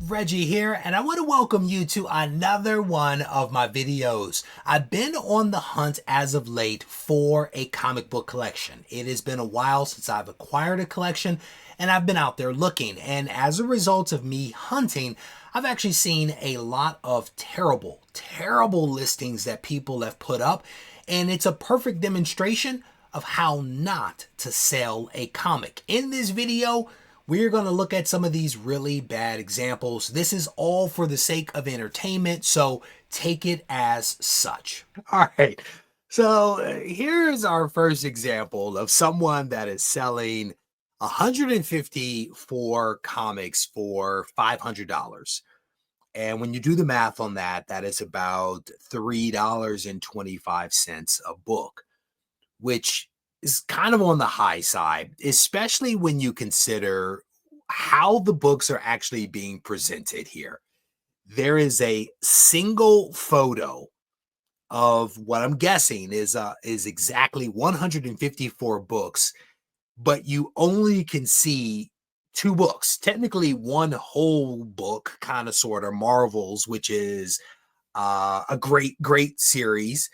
Reggie here, and I want to welcome you to another one of my videos. I've been on the hunt as of late for a comic book collection. It has been a while since I've acquired a collection, and I've been out there looking. And as a result of me hunting, I've actually seen a lot of terrible listings that people have put up, and it's a perfect demonstration of how not to sell a comic. In this video, we're going to look at some of these really bad examples. This is all for the sake of entertainment, so take it as such. All right, so here's our first example of someone that is selling 150 for comics for $500. And when you do the math on that, that is about $3.25 a book, which is kind of on the high side, especially when you consider how the books are actually being presented here. There is a single photo of what I'm guessing is exactly 154 books, but you only can see two books, technically one whole book, kind of sort of Marvels, which is a great series.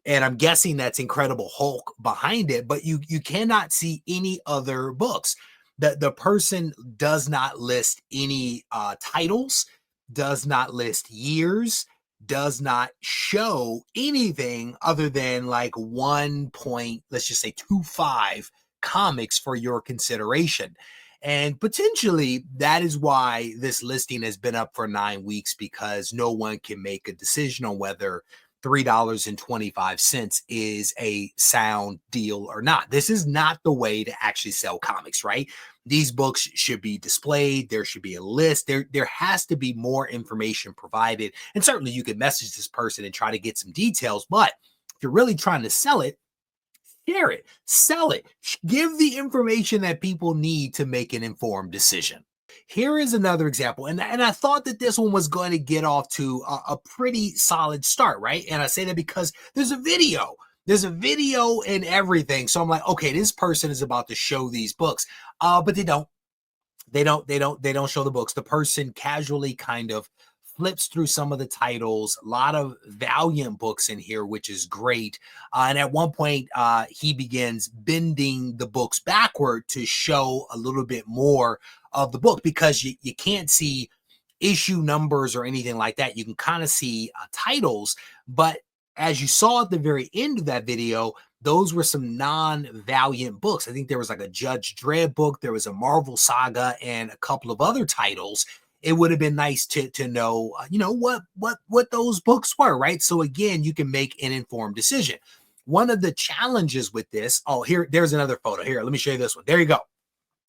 And I'm guessing that's Incredible Hulk behind it, but you cannot see any other books. The person does not list any titles, does not list years, does not show anything other than like 1.25 comics for your consideration. And potentially that is why this listing has been up for 9 weeks, because no one can make a decision on whether $3.25 is a sound deal or not. This is not the way to actually sell comics, right? These books should be displayed. There should be a list. There has to be more information provided. And certainly you can message this person and try to get some details. But if you're really trying to sell it, share it, sell it, give the information that people need to make an informed decision. Here is another example, and I thought that this one was going to get off to a pretty solid start, right? And I say that because there's a video and everything. So I'm like, okay, this person is about to show these books, but they don't show the books. The person casually kind of flips through some of the titles, a lot of Valiant books in here, which is great. And at one point, he begins bending the books backward to show a little bit more of the book, because you can't see issue numbers or anything like that. You can kind of see titles, but as you saw at the very end of that video, those were some non-Valiant books. I think there was like a Judge Dredd book, there was a Marvel Saga, and a couple of other titles. It would have been nice to know, what those books were, right? So again, you can make an informed decision. One of the challenges with this, there's another photo. Here, let me show you this one. There you go.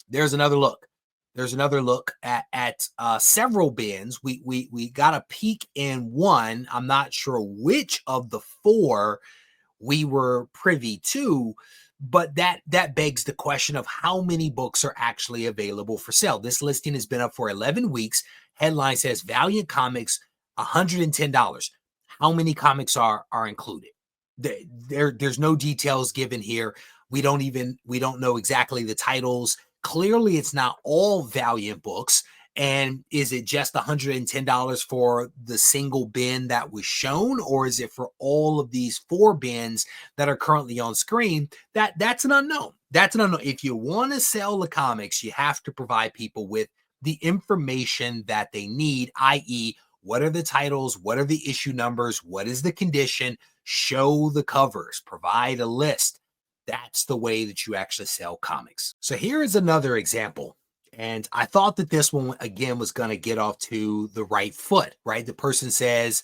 There's another look. There's another look at several bins. We got a peek in one. I'm not sure which of the four we were privy to, but that begs the question of how many books are actually available for sale. This listing has been up for 11 weeks. Headline says Valiant Comics, $110. How many comics are included? There's no details given here. We don't know exactly the titles. Clearly, it's not all Valiant books. And is it just $110 for the single bin that was shown, or is it for all of these 4 bins that are currently on screen? That's an unknown. That's an unknown. If you want to sell the comics, you have to provide people with the information that they need, i.e., what are the titles? What are the issue numbers? What is the condition? Show the covers. Provide a list. That's the way that you actually sell comics. So here is another example. And I thought that this one, again, was going to get off to the right foot, right? The person says,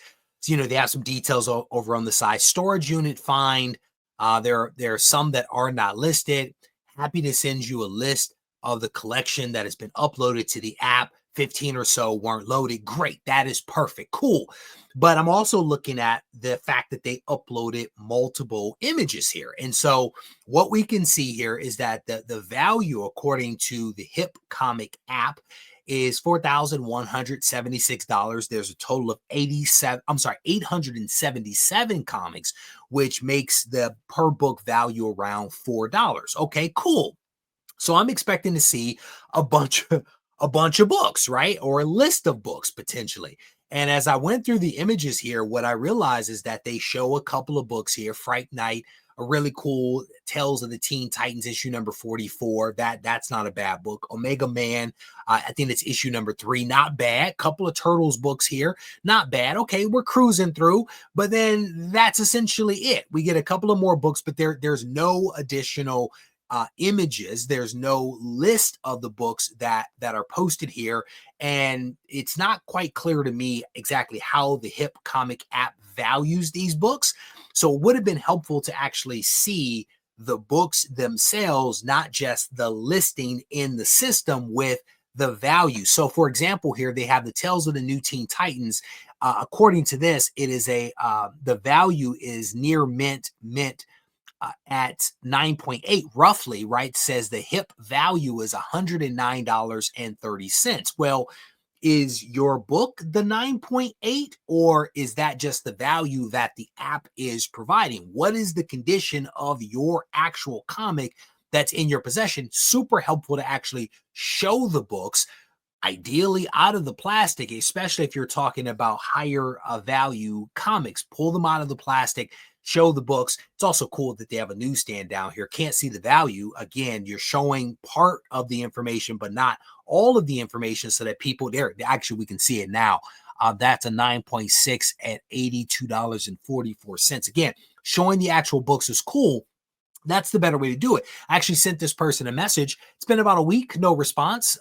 they have some details over on the side. Storage unit find. There are some that are not listed. Happy to send you a list of the collection that has been uploaded to the app. 15 or so weren't loaded. Great. That is perfect. Cool. But I'm also looking at the fact that they uploaded multiple images here. And so what we can see here is that the value, according to the Hip Comic app, is $4,176. There's a total of 877 comics, which makes the per book value around $4. Okay, cool. So I'm expecting to see a bunch a bunch of books, right? Or a list of books potentially. And as I went through the images here, what I realized is that they show a couple of books here. Fright Night, a really cool Tales of the Teen Titans issue number 44. That's not a bad book. Omega Man, I think it's issue number 3. Not bad. Couple of Turtles books here. Not bad. Okay, we're cruising through, but then that's essentially it. We get a couple of more books, but there's no additional images. There's no list of the books that are posted here, and it's not quite clear to me exactly how the Hip Comic app values these books. So it would have been helpful to actually see the books themselves, not just the listing in the system with the value. So for example, here they have the Tales of the New Teen Titans. According to this, it is the value is near mint at 9.8 roughly, right? Says the Hip value is $109.30. Well, is your book the 9.8, or is that just the value that the app is providing? What is the condition of your actual comic that's in your possession? Super helpful to actually show the books, ideally out of the plastic, especially if you're talking about higher value comics. Pull them out of the plastic, show the books. It's also cool that they have a newsstand down here. Can't see the value. Again, you're showing part of the information, but not all of the information, so that people there, actually, we can see it now. That's a 9.6 at $82.44. Again, showing the actual books is cool. That's the better way to do it. I actually sent this person a message. It's been about a week, no response.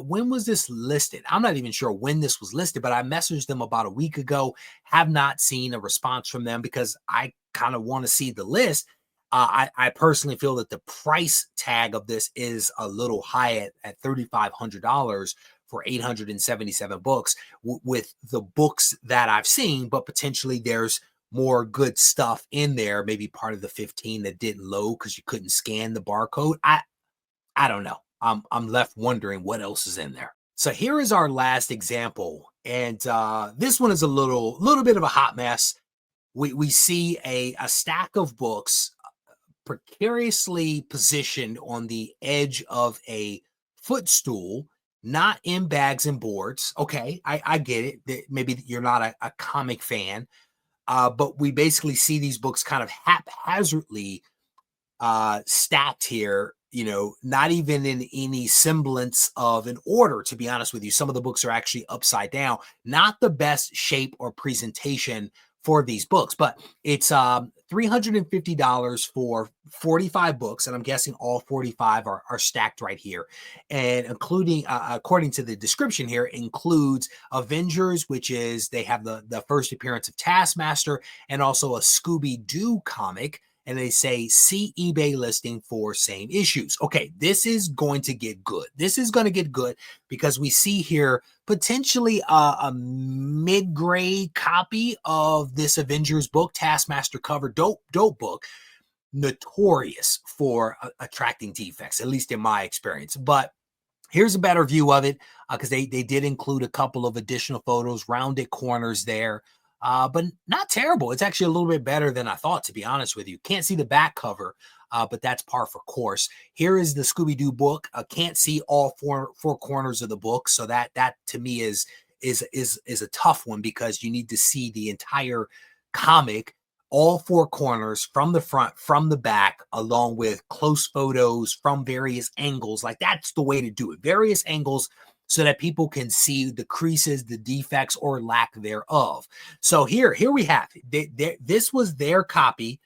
When was this listed? I'm not even sure when this was listed, but I messaged them about a week ago. Have not seen a response from them because I kind of want to see the list. I personally feel that the price tag of this is a little high at $3,500 for 877 books with the books that I've seen, but potentially there's more good stuff in there, maybe part of the 15 that didn't load because you couldn't scan the barcode. I don't know. I'm left wondering what else is in there. So here is our last example, and this one is a little bit of a hot mess. We see a stack of books precariously positioned on the edge of a footstool, not in bags and boards. Okay, I get it. Maybe you're not a comic fan. But we basically see these books kind of haphazardly stacked here, not even in any semblance of an order, to be honest with you. Some of the books are actually upside down. Not the best shape or presentation for these books, but it's $350 for 45 books, and I'm guessing all 45 are stacked right here, and including according to the description here, includes Avengers, which is they have the first appearance of Taskmaster, and also a Scooby-Doo comic. And they say, see eBay listing for same issues. Okay, this is going to get good. This is going to get good because we see here potentially a mid-grade copy of this Avengers book, Taskmaster cover, dope book, notorious for attracting defects, at least in my experience. But here's a better view of it because they did include a couple of additional photos, rounded corners there. But not terrible. It's actually a little bit better than I thought, to be honest with you. Can't see the back cover, but that's par for course. Here is the Scooby-Doo book. Can't see all four corners of the book, so that to me is a tough one because you need to see the entire comic, all four corners, from the front, from the back, along with close photos from various angles. Like, that's the way to do it. Various angles, so that people can see the creases, the defects, or lack thereof. So here we have it. This was their copy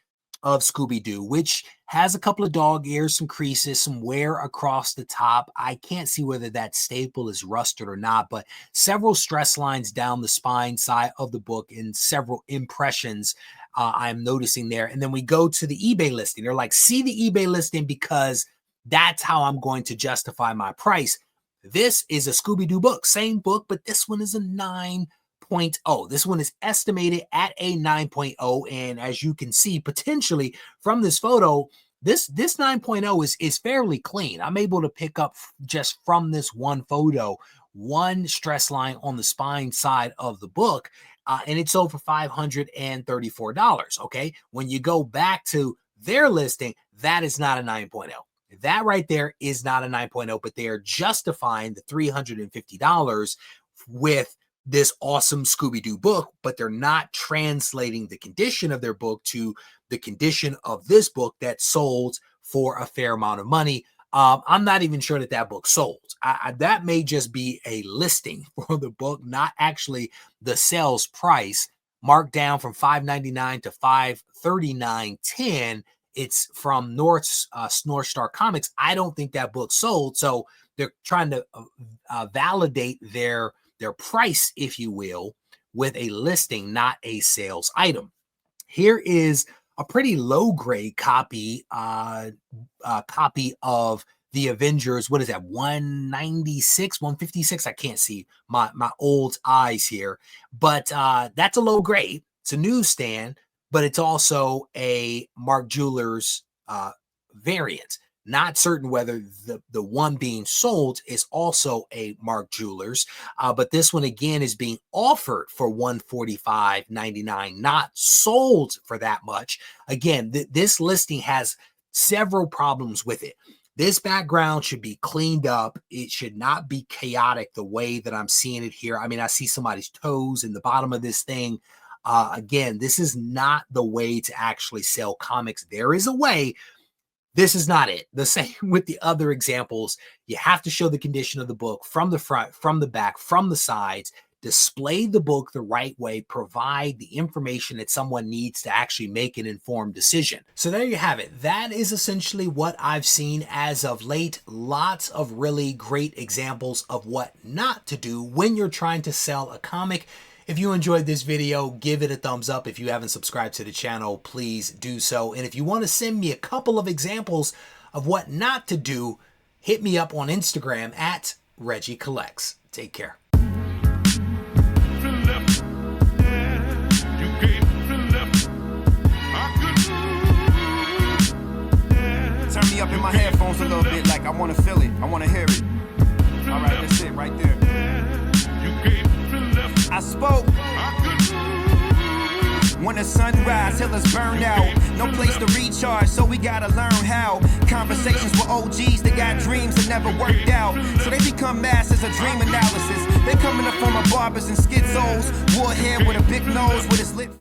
of Scooby-Doo, which has a couple of dog ears, some creases, some wear across the top. I can't see whether that staple is rusted or not, but several stress lines down the spine side of the book and several impressions I'm noticing there. And then we go to the eBay listing. They're like, see the eBay listing because that's how I'm going to justify my price. This is a Scooby-Doo book, same book, but this one is a 9.0. This one is estimated at a 9.0. And as you can see, potentially from this photo, this 9.0 is fairly clean. I'm able to pick up just from this one photo, one stress line on the spine side of the book, and it's sold for $534. Okay. When you go back to their listing, that is not a 9.0. That right there is not a 9.0, but they are justifying the $350 with this awesome Scooby-Doo book, but they're not translating the condition of their book to the condition of this book that sold for a fair amount of money. I'm not even sure that that book sold. That may just be a listing for the book, not actually the sales price, marked down from $5.99 to $539.10. It's from North Star Comics. I don't think that book sold, so they're trying to validate their price, if you will, with a listing, not a sales item. Here is a pretty low grade copy of the Avengers. What is that? 196, 156? I can't see my old eyes here, but that's a low grade. It's a newsstand, but it's also a Mark Jewelers variant. Not certain whether the one being sold is also a Mark Jewelers, but this one again is being offered for $145.99, not sold for that much. Again, this listing has several problems with it. This background should be cleaned up. It should not be chaotic the way that I'm seeing it here. I mean, I see somebody's toes in the bottom of this thing. Again, this is not the way to actually sell comics. There is a way. This is not it. The same with the other examples. You have to show the condition of the book from the front, from the back, from the sides, display the book the right way, provide the information that someone needs to actually make an informed decision. So there you have it. That is essentially what I've seen as of late. Lots of really great examples of what not to do when you're trying to sell a comic. If you enjoyed this video, give it a thumbs up. If you haven't subscribed to the channel, please do so. And if you want to send me a couple of examples of what not to do, hit me up on Instagram at Regie Collects. Take care. Turn me up in my headphones a little bit, like I want to feel it. I want to hear it. All right, that's it right there. I spoke. When the sun rise, till it's burned out. No place to recharge, so we gotta learn how. Conversations with OGs that got dreams that never worked out. So they become masters of dream analysis. They come in the form of barbers and schizos. Warhead with a big nose with his lip.